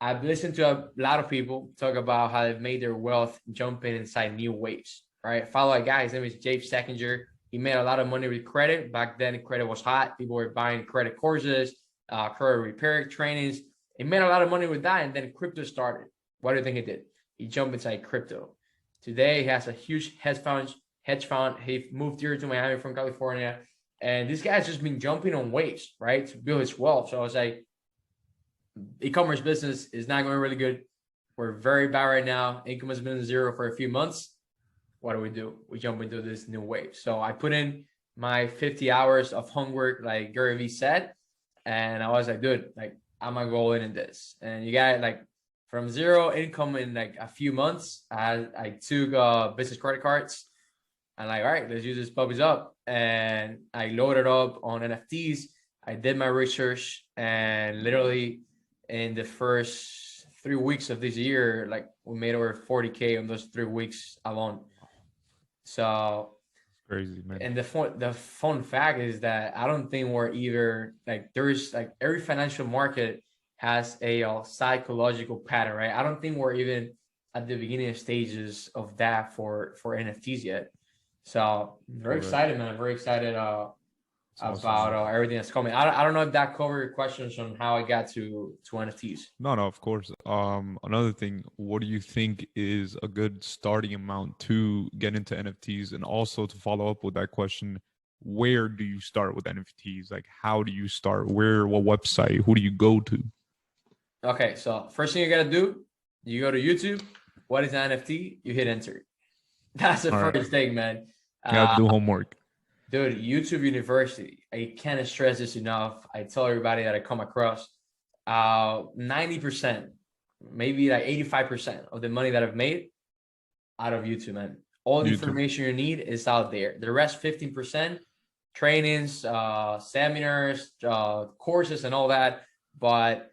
I've listened to a lot of people talk about how they've made their wealth jumping inside new waves, right? I follow a guy, his name is Jake Seckinger. He made a lot of money with credit. Back then, credit was hot. People were buying credit courses, credit repair trainings. He made a lot of money with that, and then crypto started. What do you think he did? He jumped inside crypto. Today, he has a huge hedge fund. He moved here to Miami from California, and this guy's just been jumping on waves, right, to build his wealth. So I was like, e-commerce business is not going really good. We're very bad right now. Income has been zero for a few months. What do? We jump into this new wave. So I put in my 50 hours of homework, like Gary Vee said, and I was like, dude, like I'm gonna go in this. And you got like from zero income in like a few months. I took business credit cards. I'm like, all right, let's use these puppies up. And I loaded up on NFTs. I did my research, and literally in the first 3 weeks of this year, like we made over 40K in those 3 weeks alone. So crazy, man. And the fun fact is that I don't think we're either like there's like every financial market has a psychological pattern, right? I don't think we're even at the beginning stages of that for NFTs yet. So very excited, man. Very excited about everything that's coming. I don't know if that covered your questions on how I got to NFTs. No, of course. Another thing, what do you think is a good starting amount to get into NFTs? And also to follow up with that question, where do you start with NFTs? Like, how do you start? What website? Who do you go to? Okay, so first thing you gotta do, you go to YouTube. What is an NFT? You hit enter. That's the first thing, man. You have to do homework. Dude, YouTube University. I can't stress this enough. I tell everybody that I come across 90%, maybe like 85% of the money that I've made out of YouTube, man. All the information you need is out there. The rest 15%, trainings, seminars, courses, and all that. But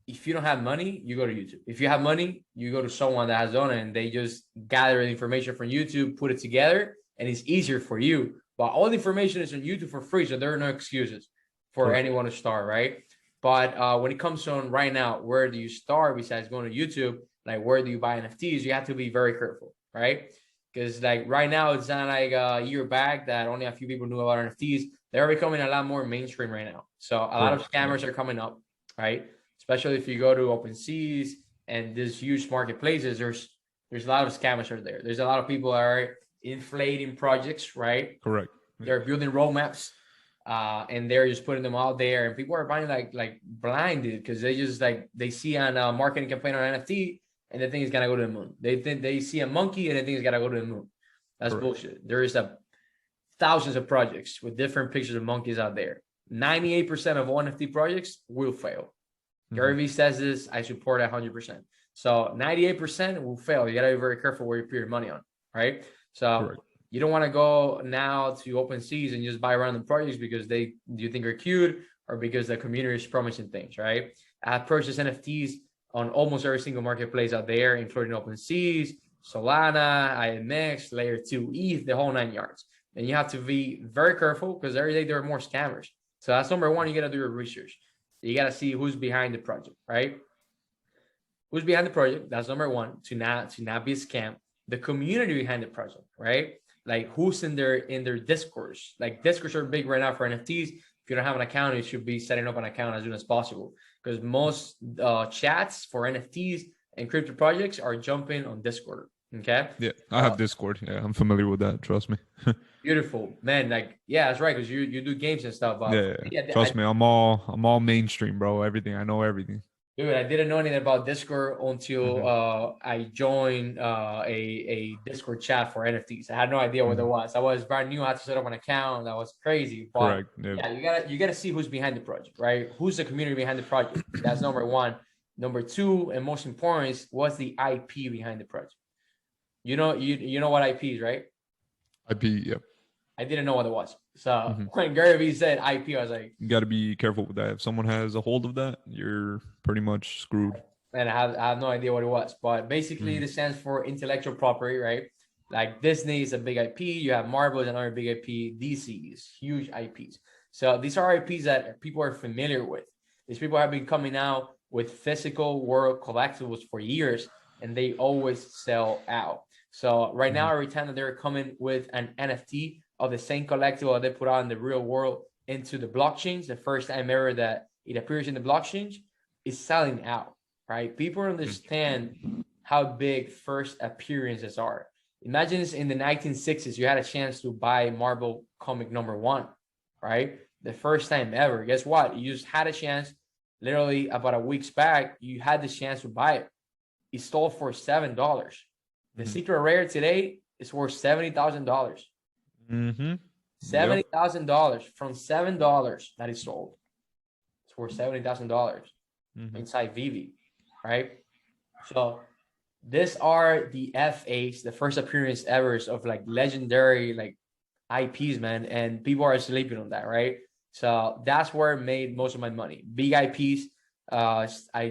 if you don't have money, you go to YouTube. If you have money, you go to someone that has done it, and they just gather the information from YouTube, put it together, and it's easier for you. But all the information is on YouTube for free, so there are no excuses for anyone to start, right? But when it comes on right now, where do you start besides going to YouTube? Like, where do you buy NFTs? You have to be very careful, right? Because like right now, it's not like a year back that only a few people knew about NFTs. They're becoming a lot more mainstream right now. So a lot of scammers are coming up, right? Especially if you go to OpenSeas and these huge marketplaces, there's a lot of scammers out there. There's a lot of people that are inflating projects, right? Correct. They're building roadmaps, and they're just putting them out there, and people are buying like blinded because they just like they see on a marketing campaign on NFT and they think it's gonna go to the moon. They think they see a monkey and they think it's gonna go to the moon. That's bullshit. There is thousands of projects with different pictures of monkeys out there. 98% of all NFT projects will fail. Gary Vee says this. I support 100%. So 98% will fail. You gotta be very careful where you put your money on, right? So you don't want to go now to OpenSeas and just buy random projects because you think are cute or because the community is promising things, right? I have purchased NFTs on almost every single marketplace out there, including OpenSeas, Solana, IMX, Layer 2, ETH, the whole 9 yards. And you have to be very careful because every day there are more scammers. So that's number one. You got to do your research. You got to see who's behind the project, right? Who's behind the project? That's number one, to not be a scam. The community behind the project, right? Like who's in their Discords. Like Discords are big right now for NFTs. If you don't have an account, you should be setting up an account as soon as possible because most chats for NFTs and crypto projects are jumping on Discord. Okay. Yeah, I have Discord. Yeah, I'm familiar with that. Trust me. Beautiful, man. Like, yeah, that's right. Because you do games and stuff. Trust me, I'm all mainstream, bro. Everything. I know everything. Dude, I didn't know anything about Discord until I joined a Discord chat for NFTs. I had no idea what it was. I was brand new. I had to set up an account. That was crazy. But correct. Yeah, you gotta see who's behind the project, right? Who's the community behind the project? That's number one. Number two, and most important, is what's the IP behind the project? You know what IP is, right? IP, yeah. I didn't know what it was. So when Gary Vee said IP, I was like, you got to be careful with that. If someone has a hold of that, you're pretty much screwed. And I have no idea what it was. But basically, this stands for intellectual property, right? Like Disney is a big IP. You have Marvel is another big IP. DC is huge IPs. So these are IPs that people are familiar with. These people have been coming out with physical world collectibles for years, and they always sell out. So right now, every time that they're coming with an NFT of the same collectible that they put out in the real world into the blockchains, the first time ever that it appears in the blockchains, is selling out, right? People understand how big first appearances are. Imagine in the 1960s, you had a chance to buy Marvel comic #1, right? The first time ever. Guess what? You just had a chance. Literally about a week's back, you had the chance to buy it. It sold for $7. The secret rare today is worth $70,000. $70,000 from $7 that it sold. It's worth $70,000 inside VeVe, right? So these are the FAs, the first appearance ever of like legendary like IPs, man, and people are sleeping on that, right? So that's where I made most of my money. Big IPs. I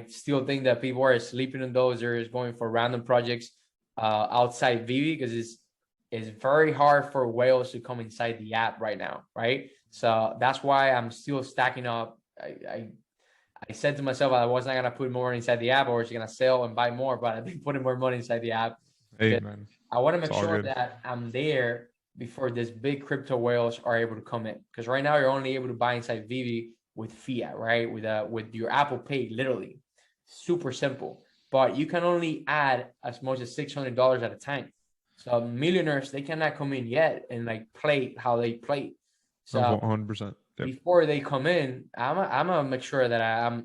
still think that people are sleeping on those. They're just going for random projects outside VeVe because it's very hard for whales to come inside the app right now, right? So that's why I'm still stacking up. I said to myself I was not gonna put more inside the app, or was gonna sell and buy more, but I've been putting more money inside the app. Hey, man. I want to make sure that I'm there before these big crypto whales are able to come in. Because right now you're only able to buy inside VeVe with fiat, right? With your Apple Pay, literally. Super simple. But you can only add as much as $600 at a time. So millionaires, they cannot come in yet and like play how they play. So 100%. Before they come in, I'm gonna make sure that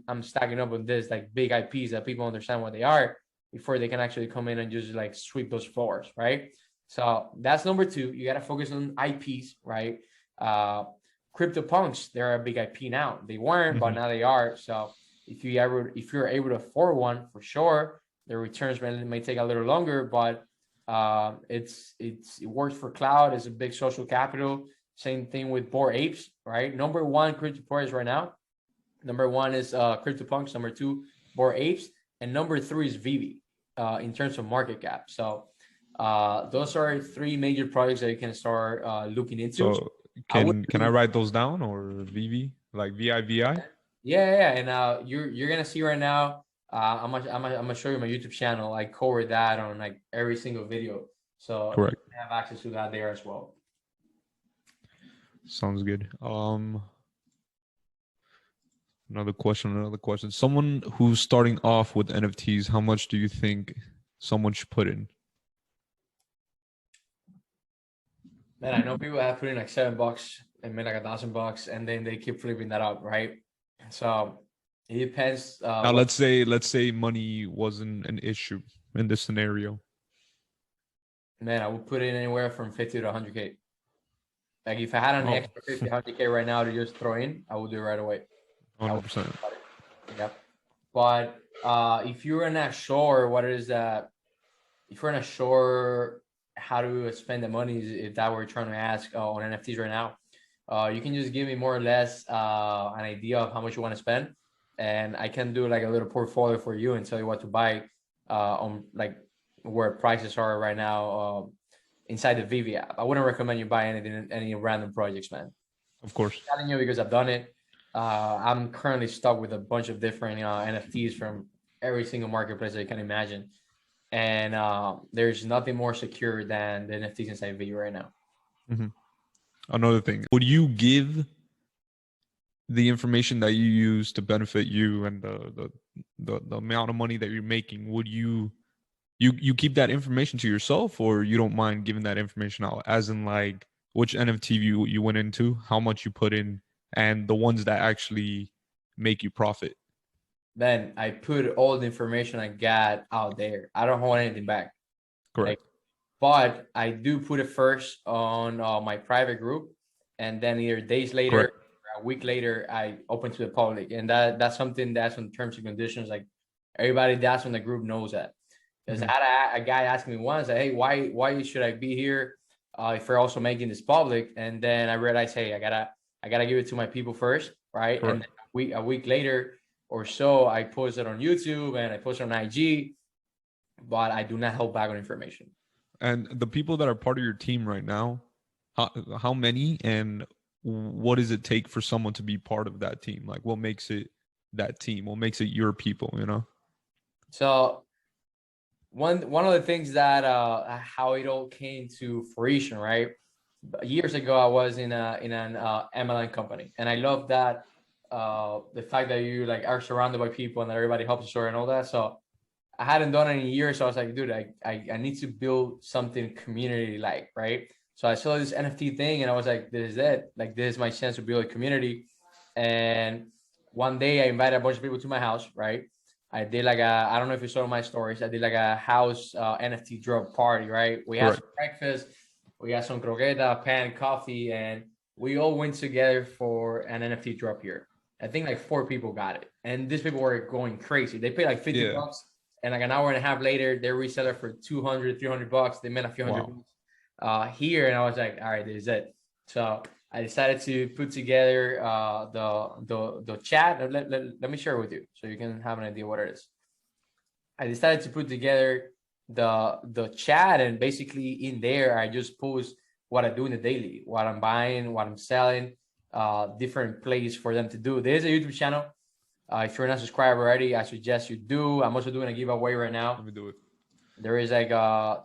I'm stacking up with this like big IPs that people understand what they are before they can actually come in and just like sweep those floors, right? So that's number two. You gotta focus on IPs, right? CryptoPunks, they're a big IP now. They weren't, but now they are. So if you're able to afford one, for sure, the returns may take a little longer, but it works for cloud. It's a big social capital. Same thing with Bored Apes, right? Number one crypto projects right now. Number one is CryptoPunks. Number two, Bored Apes, and number three is VeVe in terms of market cap. So those are three major projects that you can start looking into. So can I write those down, or VeVe, like VIVI? Yeah, and you're gonna see right now. I'm gonna show you my YouTube channel. I cover that on like every single video, so correct. You have access to that there as well. Sounds good. Another question. Someone who's starting off with NFTs, how much do you think someone should put in? Man, I know people have put in like $7 and made like $1,000, and then they keep flipping that up, right? So it depends. Now let's say money wasn't an issue in this scenario. Man, I would put in anywhere from 50 to 100K. Like if I had an extra 50, 100K right now to just throw in, I would do it right away. 100%. Yeah. But if you're not sure what it is that, if you're not sure how to spend the money, if that we're trying to ask on NFTs right now, you can just give me more or less an idea of how much you want to spend, and I can do like a little portfolio for you and tell you what to buy on like where prices are right now inside the VeVe app. I wouldn't recommend you buy any random projects, man. Of course. I'm telling you because I've done it. I'm currently stuck with a bunch of different NFTs from every single marketplace that you can imagine. And there's nothing more secure than the NFTs inside VeVe right now. Another thing, would you give the information that you use to benefit you and the amount of money that you're making? Would you keep that information to yourself, or you don't mind giving that information out? As in, like, which NFT you went into, how much you put in, and the ones that actually make you profit? Then I put all the information I got out there. I don't hold anything back. Correct. But I do put it first on my private group, and then either days later, or a week later, I open to the public. And that's something that's on terms and conditions. Like everybody that's on the group knows that. Because I had a guy ask me once, hey, why should I be here if we're also making this public? And then I realized, hey, I gotta give it to my people first, right? Correct. And then a week later or so, I post it on YouTube and I post it on IG, but I do not hold back on information. And the people that are part of your team right now, how many, and what does it take for someone to be part of that team? Like, what makes it that team? What makes it your people, you know? So one of the things that how it all came to fruition, right? Years ago, I was in an MLM company, and I love that the fact that you like are surrounded by people and that everybody helps each other and all that. So I hadn't done it in years, so I was like, dude, I need to build something community like, right? So I saw this NFT thing, and I was like, this is it. Like, this is my chance to build a community. And one day, I invited a bunch of people to my house, right? I did like I don't know if you saw my stories. I did like a house NFT drop party, right? We had Correct. some breakfast, we got some croqueta, pan, coffee, and we all went together for an NFT drop here. I think like 4 people got it, and these people were going crazy. They paid like 50 Yeah. bucks, and like an hour and a half later, they resell it for 200, 300 bucks. They made a few hundred bucks here, and I was like, all right, this is it. So I decided to put together the chat. Let me share it with you so you can have an idea what it is. I decided to put together the chat, and basically in there I just post what I do in the daily, what I'm buying, what I'm selling, different plays for them to do. There's a YouTube channel. If you're not subscribed already, I suggest you do. I'm also doing a giveaway right now. Let me do it. There is like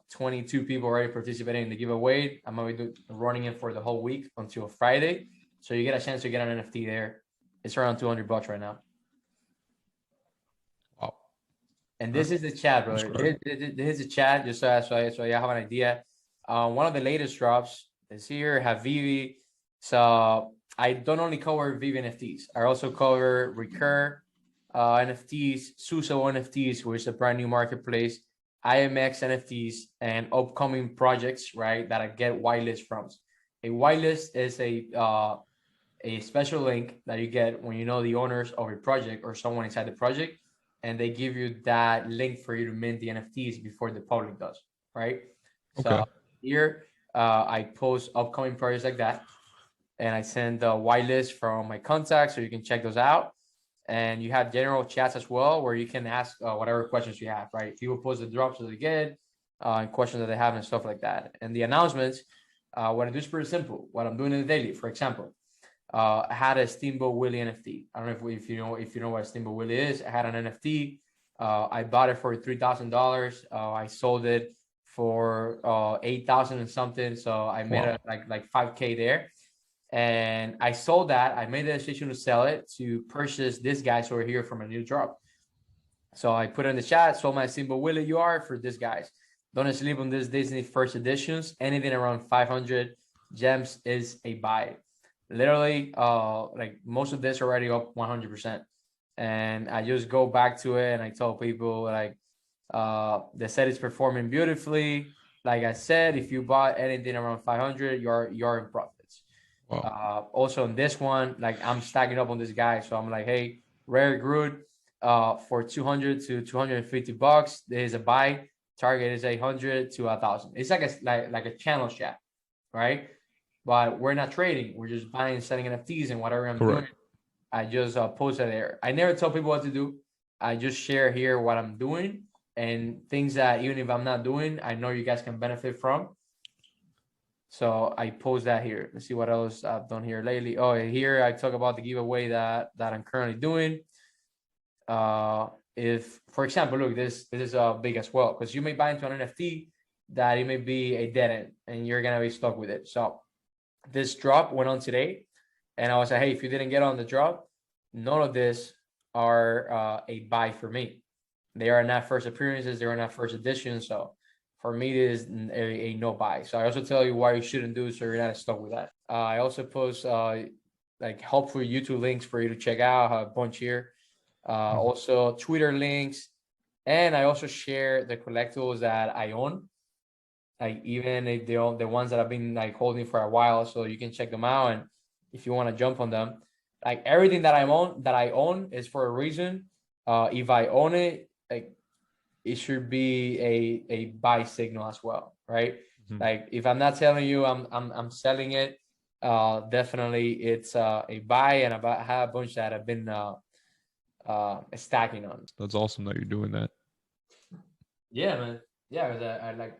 22 people already participating in the giveaway. I'm gonna be running it for the whole week until Friday, so you get a chance to get an NFT there. It's around 200 bucks right now. Wow. And this is the chat, brother. This is the chat, just so you have an idea. One of the latest drops is here, have VeVe. So I don't only cover VeVe NFTs. I also cover Recur NFTs, Suso NFTs, which is a brand new marketplace, IMX NFTs, and upcoming projects, right, that I get whitelist from. A whitelist is a special link that you get when you know the owners of a project or someone inside the project, and they give you that link for you to mint the NFTs before the public does, right? Okay. So here I post upcoming projects like that, and I send the whitelist from my contacts so you can check those out. And you have general chats as well where you can ask whatever questions you have, right? People post the drops that they get and questions that they have and stuff like that. And the announcements, what I do is pretty simple. What I'm doing in the daily, for example, I had a Steamboat Willie NFT. I don't know if you know what a Steamboat Willie is. I had an NFT. I bought it for $3,000. I sold it for 8,000 and something. So I made like 5K there. And I sold that. I made the decision to sell it to purchase this guys over here from a new drop. So I put in the chat, sold my Steamboat Willie UR for this guys. Don't sleep on this Disney first editions. Anything around 500 gems is a buy. Literally, like most of this already up 100%. And I just go back to it and I tell people like the set is performing beautifully. Like I said, if you bought anything around 500, you're in profits. Also on this one, like I'm stacking up on this guy, so I'm like, hey, rare Groot, for 200 to 250 bucks. There is a buy. Target is 800 to 1,000. It's like a channel chat, right? But we're not trading. We're just buying and selling NFTs, and whatever I'm doing, I just post it there. I never tell people what to do. I just share here what I'm doing and things that even if I'm not doing, I know you guys can benefit from. So I post that here. Let's see what else I've done here lately. Oh, here I talk about the giveaway that I'm currently doing. If, for example, look, this is big as well, because you may buy into an NFT that it may be a dead end and you're gonna be stuck with it. So this drop went on today, and I was like, hey, if you didn't get on the drop, none of this are a buy for me. They are not first appearances. They are not first editions. So for me, it is a no buy. So I also tell you why you shouldn't do it, so you're not stuck with that. I also post like helpful YouTube links for you to check out. I have a bunch here. Also Twitter links, and I also share the collectibles that I own. Like even if they own the ones that I've been like holding for a while, so you can check them out. And if you want to jump on them, like everything that I own is for a reason. If I own it, like it should be a buy signal as well, right? Like if I'm not telling you I'm selling it, definitely it's a buy, and I have a bunch that I've been stacking on. That's awesome that you're doing that. Yeah, man. Yeah, because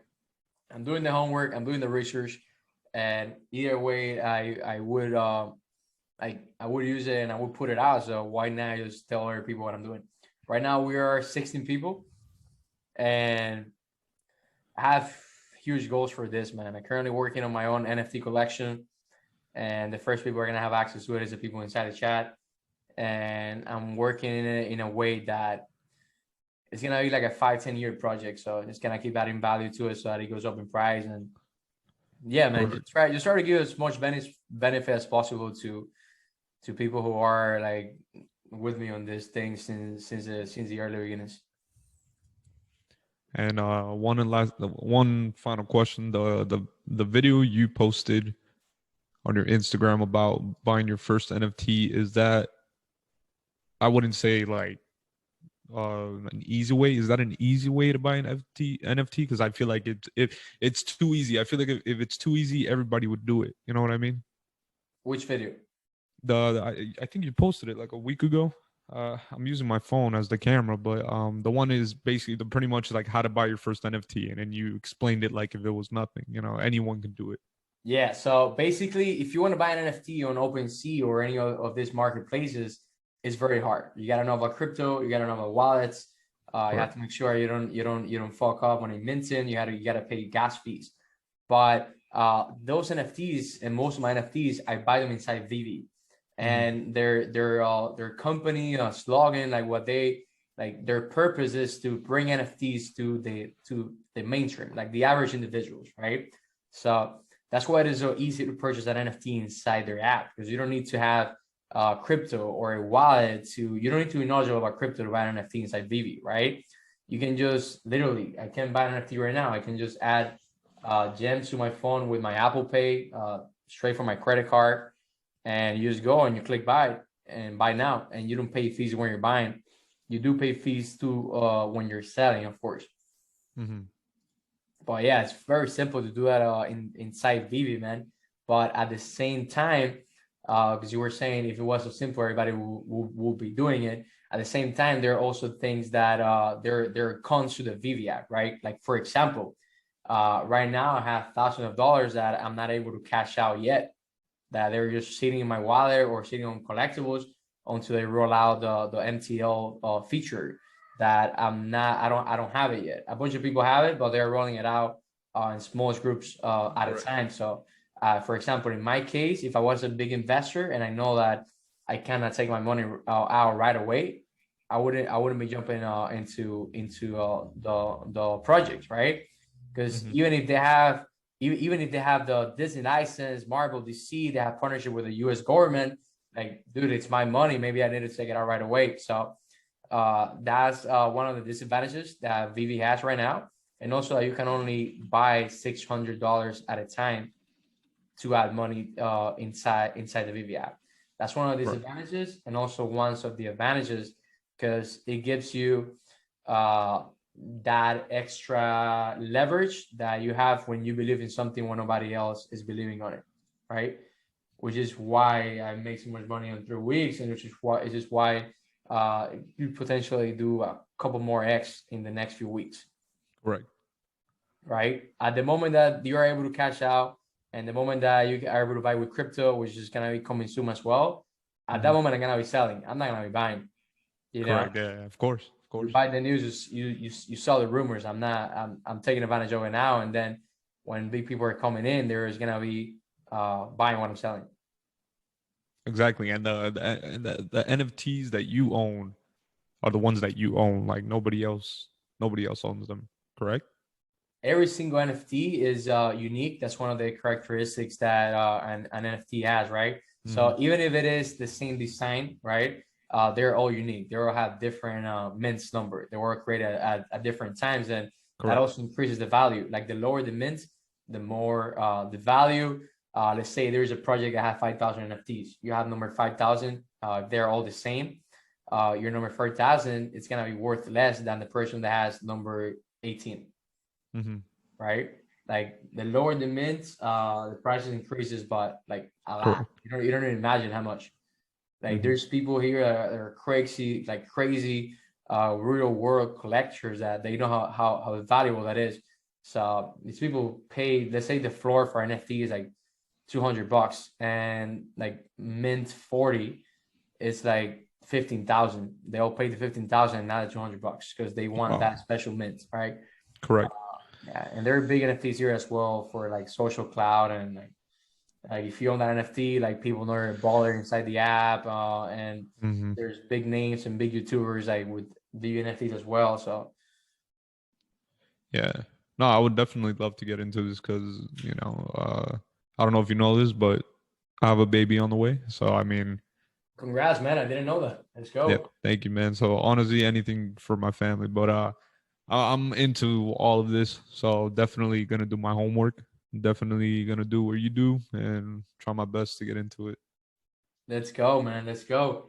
I'm doing the homework, I'm doing the research, and either way, I would like I would use it and I would put it out. So why not just tell other people what I'm doing? Right now we are 16 people, and I have huge goals for this, man. I'm currently working on my own NFT collection, and the first people who are gonna have access to it is the people inside the chat. And I'm working in it in a way that it's gonna be like a 5-10 year project. So it's gonna keep adding value to it so that it goes up in price. And yeah, man, Correct. just try to give as much benefit as possible to people who are like with me on this thing since the early beginnings. And one final question: the video you posted on your Instagram about buying your first NFT, is that, I wouldn't say like an easy way. Is that an easy way to buy an NFT? Because I feel like it's too easy. I feel like if it's too easy, everybody would do it. You know what I mean? Which video? I think you posted it like a week ago. I'm using my phone as the camera, but the one is basically pretty much like how to buy your first NFT, and then you explained it like if it was nothing. You know, anyone can do it. Yeah. So basically, if you want to buy an NFT on OpenSea or any of these marketplaces, it's very hard. You gotta know about crypto. You gotta know about wallets. You have Correct. to make sure you don't fuck up when you're minting. You gotta pay gas fees. But those NFTs and most of my NFTs, I buy them inside VeVe, Hmm. and their company slogan, like what they like, their purpose is to bring NFTs to the mainstream, like the average individuals, right? So that's why it is so easy to purchase an NFT inside their app, because you don't need to have crypto or a wallet to. You don't need to be knowledgeable about crypto to buy an NFT inside VeVe, right? You can just literally, I can buy an NFT right now. I can just add gems to my phone with my Apple Pay, straight from my credit card, and you just go and you click buy and buy now, and you don't pay fees when you're buying. You do pay fees too when you're selling, of course. Hmm. But yeah, it's very simple to do that inside VeVe, man. But at the same time, because you were saying if it was so simple, everybody will be doing it. At the same time, there are also things that there are cons to the VeVe app, right? Like for example, right now I have thousands of dollars that I'm not able to cash out yet, that they're just sitting in my wallet or sitting on collectibles until they roll out the MTL feature that I don't have it yet. A bunch of people have it, but they're rolling it out in small groups at a Correct. time. So for example, in my case, if I was a big investor and I know that I cannot take my money out right away, I wouldn't be jumping into the projects, right? Because Hmm. even if they have the Disney license, Marvel, DC, they have partnership with the U.S. government. Like, dude, it's my money. Maybe I need to take it out right away. So that's one of the disadvantages that VeVe has right now, and also that you can only buy $600 at a time to add money inside the VeVe app. That's one of the Correct. disadvantages, and also one of the advantages, because it gives you uh, that extra leverage that you have when you believe in something when nobody else is believing on it, right? Which is why I make so much money in 3 weeks, and which is why you potentially do a couple more X in the next few weeks, Correct. right? At the moment that you are able to cash out, and the moment that you are able to buy with crypto, which is gonna be coming soon as well, at that Hmm. moment I'm gonna be selling. I'm not gonna be buying. You know, Correct. Yeah. Of course. Of you course. buy the news, you sell the rumors. I'm not. I'm taking advantage of it now, and then when big people are coming in, there is gonna be buying what I'm selling. Exactly. And the NFTs that you own are the ones that you own. Like nobody else owns them. Correct. Every single NFT is unique. That's one of the characteristics that an NFT has, right? Hmm. So even if it is the same design, right? They're all unique. They all have different mints number. They were created at different times, and that Correct. also increases the value. Like the lower the mint, the more the value. Let's say there's a project that has 5,000 NFTs. You have number 5,000. They're all the same. Your number 4,000, it's gonna be worth less than the person that has number 18, Hmm. right? Like the lower the mint, the prices increases, but like a lot. Correct. You don't even imagine how much. Like Hmm. there's people here that are crazy, like crazy real world collectors that they know how valuable that is. So these people pay, let's say the floor for NFT is like $200, and like mint 40, it's like 15,000. They all pay the 15,000, not the $200 because they want Wow. that special mint, right? Correct. Yeah, and there are big NFTs here as well for like social cloud, and like if you own that NFT, like people know you're a baller inside the app, and Mm-hmm. there's big names and big YouTubers like with the NFTs as well. So Yeah. No, I would definitely love to get into this because, I don't know if you know this, but I have a baby on the way. So, I mean, congrats, man! I didn't know that. Let's yeah, go. thank you, man. So, honestly, anything for my family. But I'm into all of this. So, definitely going to do my homework. Definitely going to do what you do and try my best to get into it. Let's go, man. Let's go.